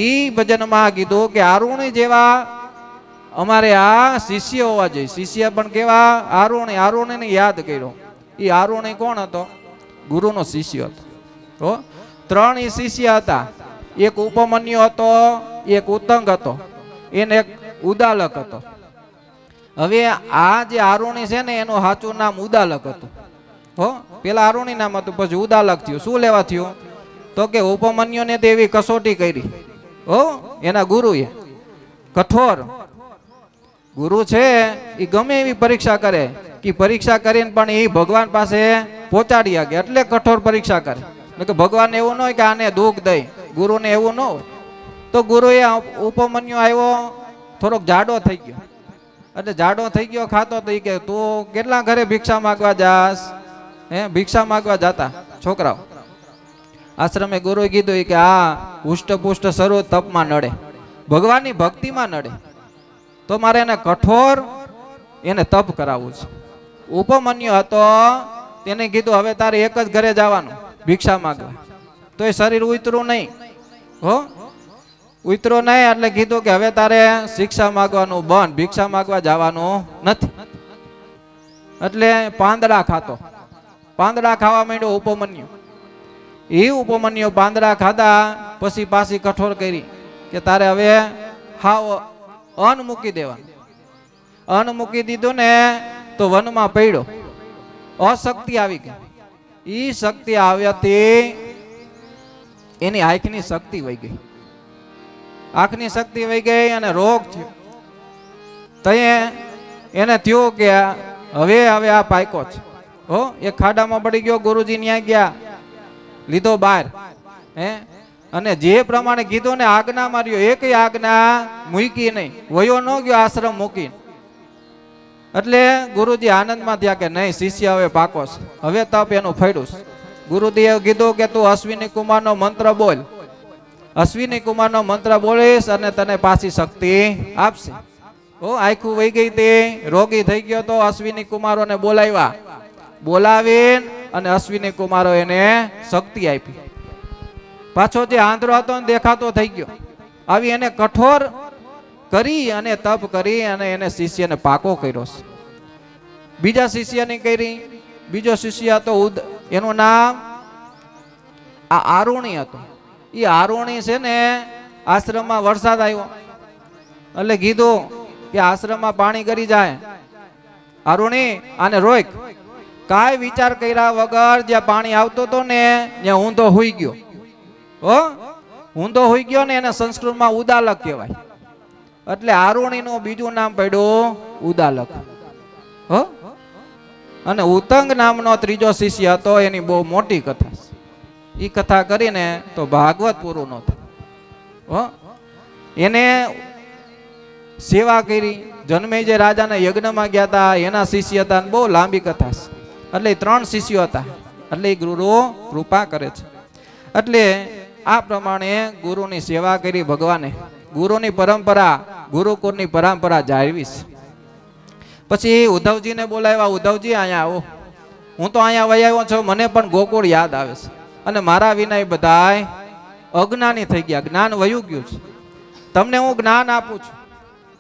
ઈ ભજનમાં કીધું કે આરુણી જેવા અમારે આ શિષ્ય હોવા જોઈએ. શિષ્ય પણ કેવા? આરુણી. આરુણીને યાદ કર્યો. ઈ આરુણી કોણ હતો? ગુરુનો શિષ્ય હતો. તો ત્રણ ઈ શિષ્ય હતા. એક ઉપમન્યુ હતો, એક ઉત્તંગ હતો, એને એક ઉદાલક હતો. હવે આ જે આરુણી છે ને એનું સાચું નામ ઉદાલક હતું. હો પેલા આરુણી નામ હતું, પછી ઉદાલક થયું. શું લેવા થયું? તો કે ઉપમન્યુને તો એવી કસોટી કરી. હો એના ગુરુએ કઠોર. ગુરુ છે એ ગમે એવી પરીક્ષા કરે કે પરીક્ષા કરીને પણ એ ભગવાન પાસે પહોંચાડી શકે. એટલે કઠોર પરીક્ષા કરે. કે ભગવાન એવું ન હોય કે આને દુઃખ દઈ. ગુરુને એવું ન હોય. તો ગુરુએ ઉપમન્યુ આવ્યો, થોડોક જાડો થઈ ગયો. એટલે જાડો થઈ ગયો ખાતો તો કે તું કેટલા ઘરે ભિક્ષા માગવા જાસ? હે ભિક્ષા માગવા જતા છોકરાઓ આશ્રમે. ગુરુએ કીધું કે આ પુષ્ટ સર્વ તપમાં નડે, ભગવાનની ભક્તિમાં નડે, તો મારે એને કઠોર એને તપ કરાવવું છે. ઉપમન્યુ હતો, તેને કીધું હવે તારે એક જ ઘરે જવાનું ભિક્ષા માંગવા. તો એ શરીર ઉતરું નહીં. હો ઉતરું નહીં એટલે કીધું કે હવે તારે શિક્ષા માંગવાનું બંધ, ભિક્ષા માંગવા જવાનું નથી. એટલે પાંદડા ખાતો. પાંદડા ખાવા માંડ્યો ઉપમન્યુ. એ ઉપમન્યુ પાંદડા ખાધા પછી પાછી કઠોર કરી કે તારે હવે હાવ અન્ન મૂકી દેવાનું. અન્ન મૂકી દીધું ને તો વનમાં પડ્યો. અશક્તિ આવી ગઈ. ઈ શક્તિ આવ્યાથી એની આંખની શક્તિ વહી ગઈ. આંખની શક્તિ વહી ગઈ અને રોગ થયો. તયે એને થયું કે હવે આ પાયકો છે. હો એક ખાડામાં પડી ગયો. ગુરુજી ન્યા ગયા, લીધો બહાર. હે અને જે પ્રમાણે કીધું ને આજ્ઞા માર્યો, એક આજ્ઞા મૂકી નહીં, વયો ન ગયો આશ્રમ મૂકી. એટલે ગુરુજી આનંદમાં થયા કે નહીં શિષ્ય હવે પાકો છે, હવે તપ એનું ફળ્યું છે. ગુરુજીએ કીધું કે તું અશ્વિની કુમારનો મંત્ર બોલ. અશ્વિની કુમારનો મંત્ર બોલીશ અને તને પાછી શક્તિ આપશે. ઓ આખું વહી ગઈ તે રોગી થઈ ગયો તો અશ્વિની કુમારોને બોલાવ્યા. બોલાવીને અને અશ્વિની કુમારો એને શક્તિ આપી. પાછો જે આંધળો હતો ને દેખાતો થઈ ગયો. આવી એને કઠોર કરી અને તપ કરી અને એને શિષ્યને પાકો કર્યો છે. બીજા શિષ્યની કરી. બીજો શિષ્ય હતો એનું નામ આ આરુણી હતો. એ આરુણી છે ને આશ્રમમાં વરસાદ આવ્યો એટલે કીધું કે આશ્રમમાં પાણી કરી જાય. આરુણી આને રોક. કાંઈ વિચાર કર્યા વગર જ્યાં પાણી આવતો હતો ને ત્યાં ઊંધો હોઈ ગયો. હો ઊંધો હોઈ ગયો ને એને સંસ્કૃતમાં ઉદાલક કહેવાય. એટલે આરુણીનું બીજું નામ પડ્યું ઉદાલક. હો અને ઉત્તંગ નામનો ત્રીજો શિષ્ય હતો. એની બહુ મોટી કથા છે. એ કથા કરીને તો ભાગવત પૂરું ન થાય. હો એને સેવા કરી. જન્મેજય રાજાના યજ્ઞમાં ગયા હતા, એના શિષ્ય હતા, બહુ લાંબી કથા છે. એટલે 3 શિષ્યો હતા. એટલે એ ગુરુ કૃપા કરે છે. એટલે આ પ્રમાણે ગુરુની સેવા કરી ભગવાને. ગુરુની પરંપરા, ગુરુકુળની પરંપરા જાળવી છે. પછી ઉદ્ધવજીને બોલાવ્યા. ઉદ્ધવજી અહીંયા આવો. હું તો અહીંયા વહી આવ્યો છું, મને પણ ગોકુળ યાદ આવે છે. અને મારા વિના એ બધાય અજ્ઞાની થઈ ગયા, જ્ઞાન વયું ગયું છે. તમને હું જ્ઞાન આપું છું,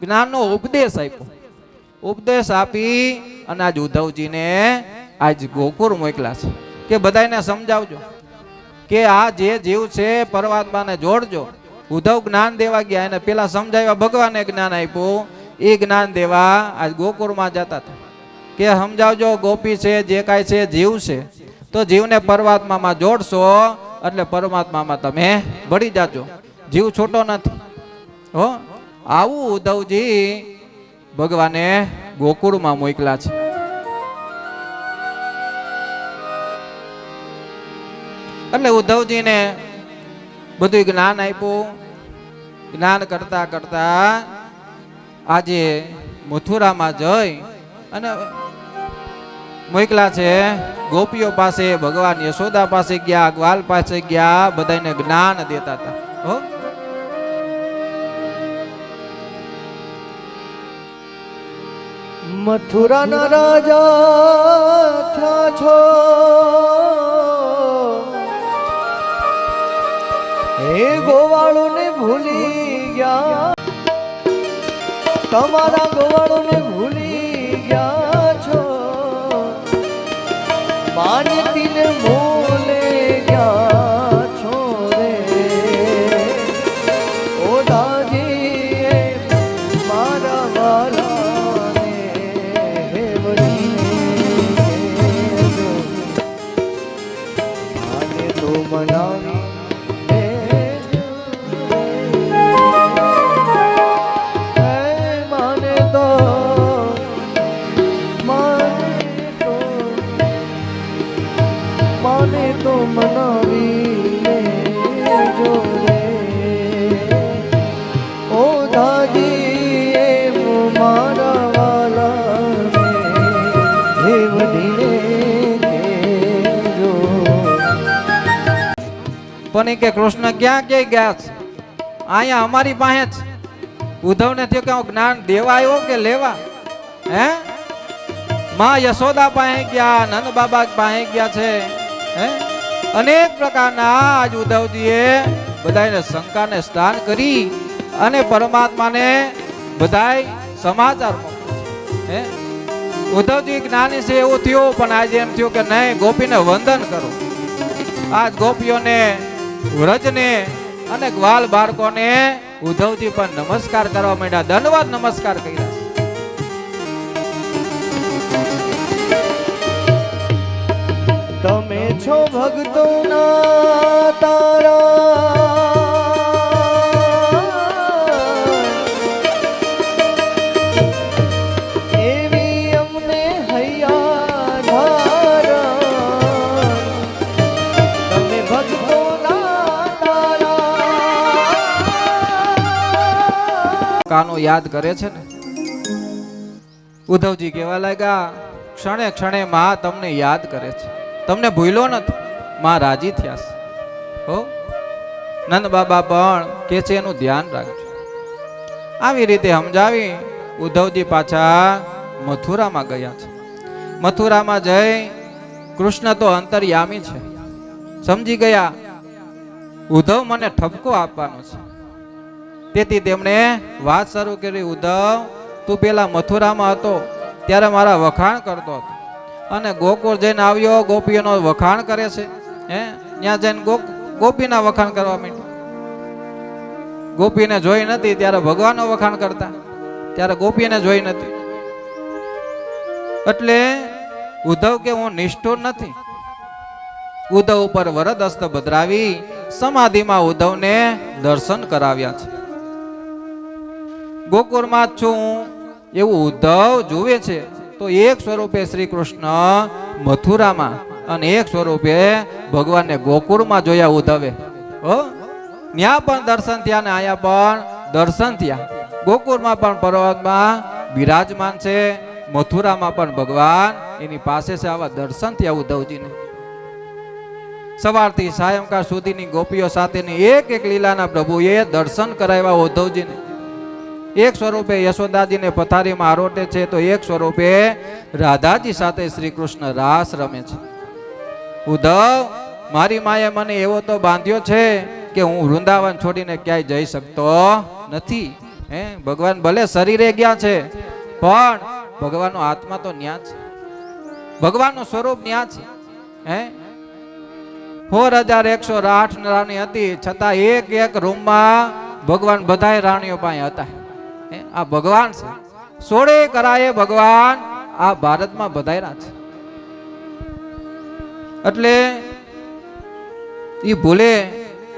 જ્ઞાનનો ઉપદેશ આપ્યો. ઉપદેશ આપી અને આજ ઉદ્ધવજીને આજ ગોકુળ મોકલા છે કે બધાને સમજાવજો કે આ જે જીવ છે પરમાત્માને જોડજો. ઉદ્ધવ જ્ઞાન દેવા ગયા, એને પેલા સમજાવ્યા, ભગવાને જ્ઞાન આપ્યું, એ જ્ઞાન દેવા આજ ગોકુળમાં જતા હતા કે સમજાવજો, ગોપી છે, જે કાંઈ છે જીવ છે, તો જીવને પરમાત્મામાં જોડશો એટલે પરમાત્મામાં તમે ભળી જાજો, જીવ છોટો નથી. હો, આવું ઉદ્ધવજી ભગવાને ગોકુળમાં મોકલા છે. એટલે ઉદ્ધવજીને બધું જ્ઞાન આપ્યું. જ્ઞાન કરતા કરતા આજે મથુરામાં જઈ અને મોકલા છે. ગોપીઓ પાસે, ભગવાન યશોદા પાસે ગયા, ગ્વાલ પાસે ગયા, બધાને જ્ઞાન દેતા હતા. હો, મથુરાના રાજા થયા છો, હે ગોવાળોને ભૂલી ગયા, તમારા ગોવાળોને ભૂલી ગયા છો, માનતીને ભૂલે ગયા છો રે. ઓ દાજી મારા વાલાને હે વડીને આને તો મનાવી તો મનાવી લેજો રે. ઓ દાદી એમ મારા વાલાને હે વડીને કહેજો. પણ એ કે કૃષ્ણ ક્યાં ક્યાં ગયા છે? અહીંયા અમારી પાસે જ. ઉદ્ધવને થયું કે હું જ્ઞાન દેવા આવ્યો કે લેવા? હે, માં યશોદા પાસે ગયા, નંદ બાબા પાસે ગયા છે. હે, અનેક પ્રકારના આજ ઉદ્ધવજીએ બધાને શંકાને સ્નાન કરી અને પરમાત્માને બધાય સમાચાર મોકલ્યા. હે, ઉદ્ધવજી જ્ઞાની છે એવું થયું, પણ આજે એમ થયું કે નહીં, ગોપીને વંદન કરો. આજ ગોપીઓને, વ્રજને અને ગ્વાલ બાળકોને ઉદ્ધવજી પણ નમસ્કાર કરવા માંડ્યા, દંડવત નમસ્કાર કર્યા. તમે છો ભક્તોના તારા, એવી અમને હૈયા ધારા. તમે ભક્તોના તારા. કાનો યાદ કરે છે ને. ઉદ્ધવજી કહેવા લાગ્યા, ક્ષણે ક્ષણે માં તમને યાદ કરે છે, તમને ભૂલો નથી, માં રાજી થયા છે. હો, નંદ બાબા પણ કે છે એનું ધ્યાન રાખજો. આવી રીતે સમજાવી ઉદ્ધવજી પાછા મથુરામાં ગયા છે. મથુરામાં જઈ કૃષ્ણ તો અંતર્યામી છે, સમજી ગયા ઉદ્ધવ મને ઠપકો આપવાનો છે. તેથી તેમણે વાત શરૂ કરી, ઉદ્ધવ તું પેલા મથુરામાં હતો ત્યારે મારા વખાણ કરતો હતો, અને ગોકુળ જઈને આવ્યો, ગોપીઓનો વખાણ કરે છે. હે, ત્યાં જઈને ગોપીના વખાણ કરવા માંડ્યો. ગોપીને જોઈ નથી ત્યારે ભગવાનનો વખાણ કરતા, ત્યારે ગોપીને જોઈ નથી. એટલે ઉદ્ધવ કે હું નિષ્ઠુર નથી. ઉદ્ધવ ઉપર વરદ હસ્ત ભદ્રાવી સમાધિમાં ઉદ્ધવને દર્શન કરાવ્યા છે. ગોકુળમાં જ છું એવું ઉદ્ધવ જુએ છે, તો એક સ્વરૂપે શ્રી કૃષ્ણ મથુરામાં અને એક સ્વરૂપે ભગવાનને ગોકુળમાં જોયા ઉદ્ધવે. હો, ત્યાં પણ દર્શન થયા ને આયા પણ દર્શન થયા. ગોકુળમાં પણ પરમાત્મા બિરાજમાન છે, મથુરામાં પણ ભગવાન એની પાસે છે. આવા દર્શન થયા ઉદ્ધવજીને. સવારથી સાયંકાળ સુધીની ગોપીઓ સાથેની એક એક લીલાના પ્રભુએ દર્શન કરાવ્યા ઉદ્ધવજીને. એક સ્વરૂપે યશોદાજીને પથારીમાં આરોટે છે, તો એક સ્વરૂપે રાધાજી સાથે શ્રી કૃષ્ણ રાસ રમે છે. ઉદ્ધવ, મારી માએ મને એવો તો બાંધ્યો છે કે હું વૃંદાવન છોડીને ક્યાંય જઈ શકતો નથી. ભગવાન ભલે શરીરે ગયા છે, પણ ભગવાનનો આત્મા તો ન્યા છે, ભગવાનનું સ્વરૂપ ન્યા છે. 4108 રાણી હતી, છતાં એક એક રૂમમાં ભગવાન બધાય રાણીઓ પાસે હતા. આ ભગવાન છે. 16 કરાએ ભગવાન આ ભારતમાં બધાયરા છે. એટલે ઈ ભૂલે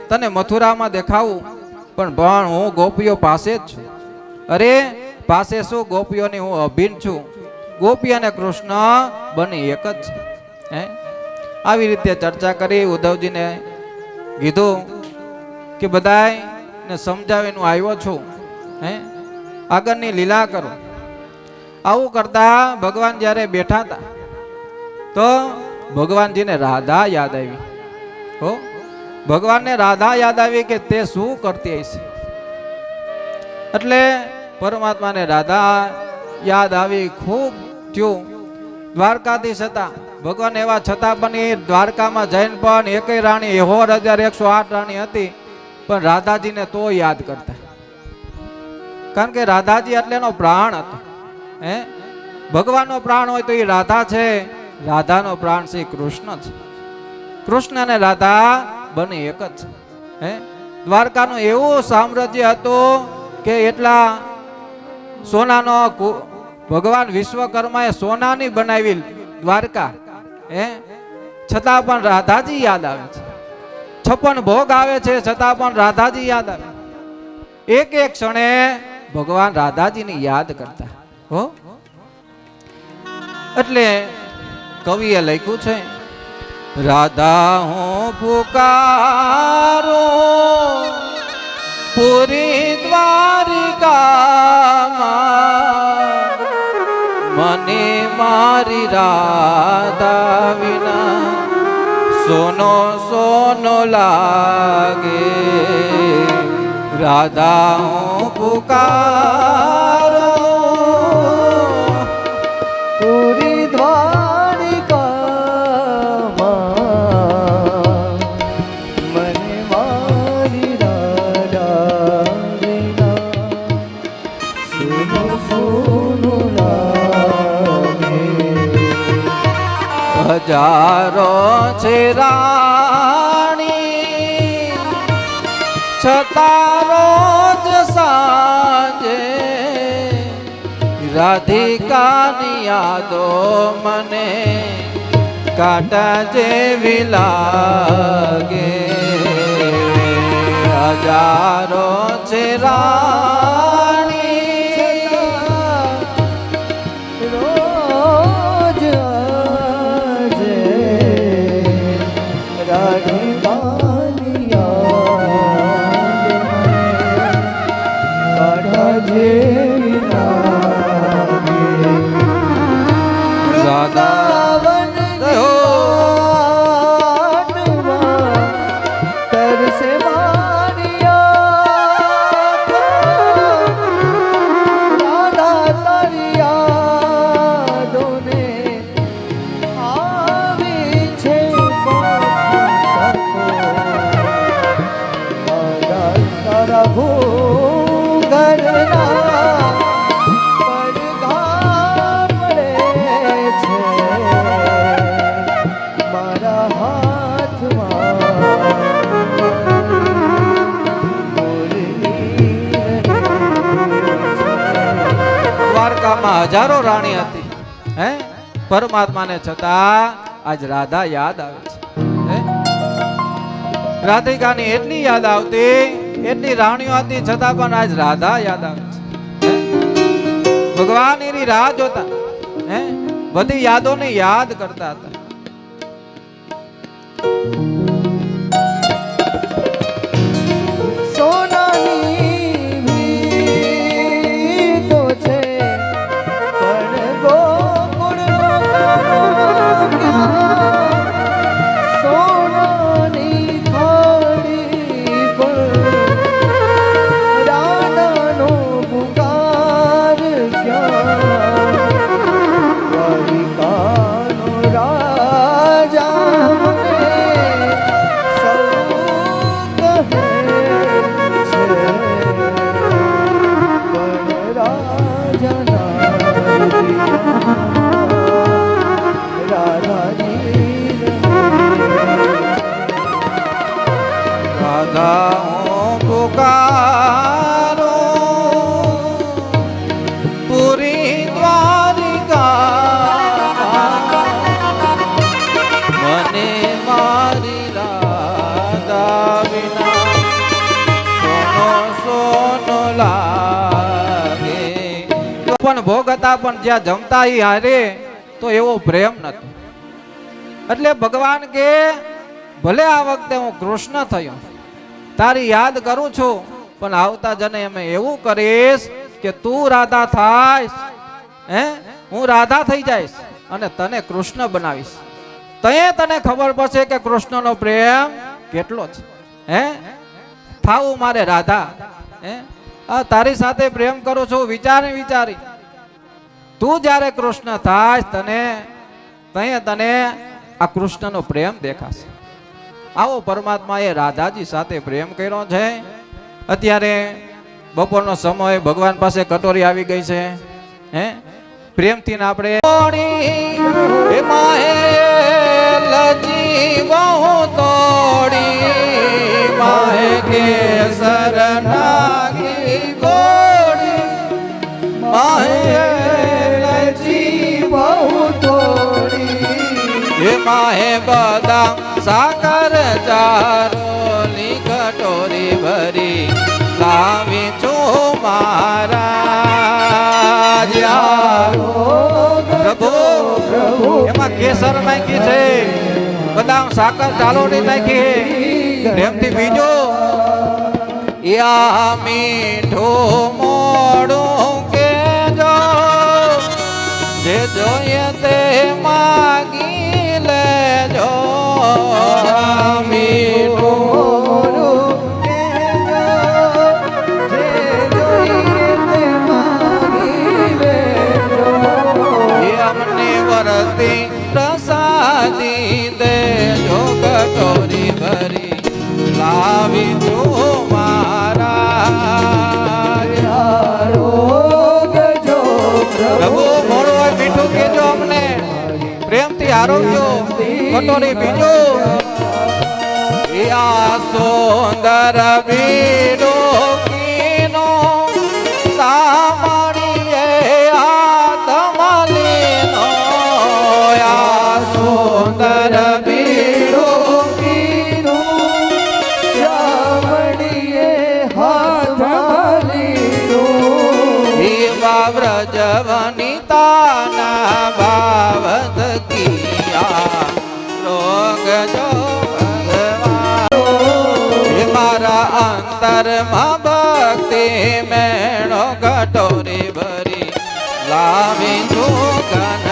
તને મથુરામાં દેખાવું, પણ હું ગોપીઓ પાસે જ છું. અરે પાસે શું, ગોપીઓની હું અભિન્ન છું. ગોપી અને કૃષ્ણ બંને એક જ છે. આવી રીતે ચર્ચા કરી ઉદ્ધવજીને કીધું કે બધાને સમજાવીને આવ્યો છું, આગળની લીલા કરો. આવું કરતા ભગવાન જ્યારે બેઠા હતા તો ભગવાનજીને રાધા યાદ આવી. ભગવાનને રાધા યાદ આવી કે તે શું કરતી હશે. એટલે પરમાત્માને રાધા યાદ આવી, ખૂબ થયું. દ્વારકાધીશ હતા ભગવાન, એવા છતાં પણ દ્વારકામાં જઈને પણ એકેય રાણી 4108 રાણી હતી, પણ રાધાજીને તો યાદ કરતા. કારણ કે રાધાજી એટલે એનો પ્રાણ હતો. ભગવાનનો પ્રાણ હોય તો એ રાધા છે. રાધાનો પ્રાણ શ્રી કૃષ્ણ છે. કૃષ્ણ અને રાધા બંને એક જ છે. દ્વારકાનું એવું સામ્રાજ્ય હતું કે એટલા સોનાનો ભગવાન વિશ્વકર્માએ સોનાની બનાવી દ્વારકા, છતાં પણ રાધાજી યાદ આવે છે. 56 ભોગ આવે છે, છતાં પણ રાધાજી યાદ આવે. એક એક ક્ષણે ભગવાન રાધાજીની યાદ કરતા. એટલે કવિએ લખ્યું છે, રાધા હું પુકારું પૂરી દ્વારિકામાં, મને મારી રાધા વિના સોનો સોનો લાગે. રાધા હું પુકારું પૂરી દ્વારિકામાં, મને મારી રાધા વિના સોનું સોનું લાગે. હજારો છે રાણી, છતાં રોજ સાંજે રાધિકાની યાદો મને કાંટા જેવી લાગે. હજારો છે રાણી, રોજ આજે રાધિકાની યાદ મને કાઢા જેવી લાગે. વૃંદાવન ઘાટમાં તરસે મારી આંખો, રાધા તારી યાદોને આવી છે તારા ભૂગરના પડઘા પડે છે મારા હાથમાં. દ્વારકામાં હજારો રાણી હતી, પરમાત્માને છતાં આજ રાધા યાદ આવે છે. રાધિકાની એટલી યાદ આવતી, એટલી રાણીઓ હતી, છતાં પણ આજ રાધા યાદ આવે છે. ભગવાન એની રાહ જોતા, બધી યાદોને યાદ કરતા હતા. સોનાની લાગે. પણ ભોગ હતા પણ જ્યાં જમતા ઈ હારે તો એવો પ્રેમ નતો. એટલે ભગવાન કે ભલે આ વખતે હું કૃષ્ણ થયો, તારી યાદ કરું છું, પણ આવતા જને અમે એવું કરીશ કે તું રાધા થાઈશ, હું રાધા થઈ જઈશ અને તને કૃષ્ણ બનાવીશ. તને ખબર પડશે કે કૃષ્ણનો પ્રેમ કેટલો છે. થાવું મારે રાધા, તારી સાથે પ્રેમ કરું છું. વિચારી તું જ્યારે કૃષ્ણ થાય તને આ કૃષ્ણનો પ્રેમ દેખાશે. આવો પરમાત્માએ રાધાજી સાથે પ્રેમ કર્યો છે. અત્યારે બપોરનો સમય, ભગવાન પાસે કટોરી આવી ગઈ છે. પ્રેમથી આપણે બહુ તોડી માહે કેસર નાગી ગોળી, માહે બહુ તોડી હે માહે બદામ સાકર ચારોલી કટોરી ભરી લાવી છું મહારાજ. પ્રભુ એમાં કેસર નાખી છે, બદામ સાકર ચાલોડી નાખી, પ્રેમથી બીજો યા મીઠું મોડું કેજો, જે જોઈએ તે માગી લેજો. મીઠું પ્રસાદી દેજો કટોરી ભરી લાવી છું મહારાજ. પ્રભુ મોડું હોય મીઠું કેજો, અમને પ્રેમથી આરોગ્યો કટોરી બીજો. આ સુંદર બીડો કીનો સામળીએ આત્મલીનો. સુંદર બીડો કીધું શ્યામણીએ હાથ લીધું. એવા વ્રજ વનિતાના ભાવત કિયા રોગ જો ભગવાન. મારા અંતરમાં ભક્તિ મેળો કટોરી ભરી લાવી છું ઘન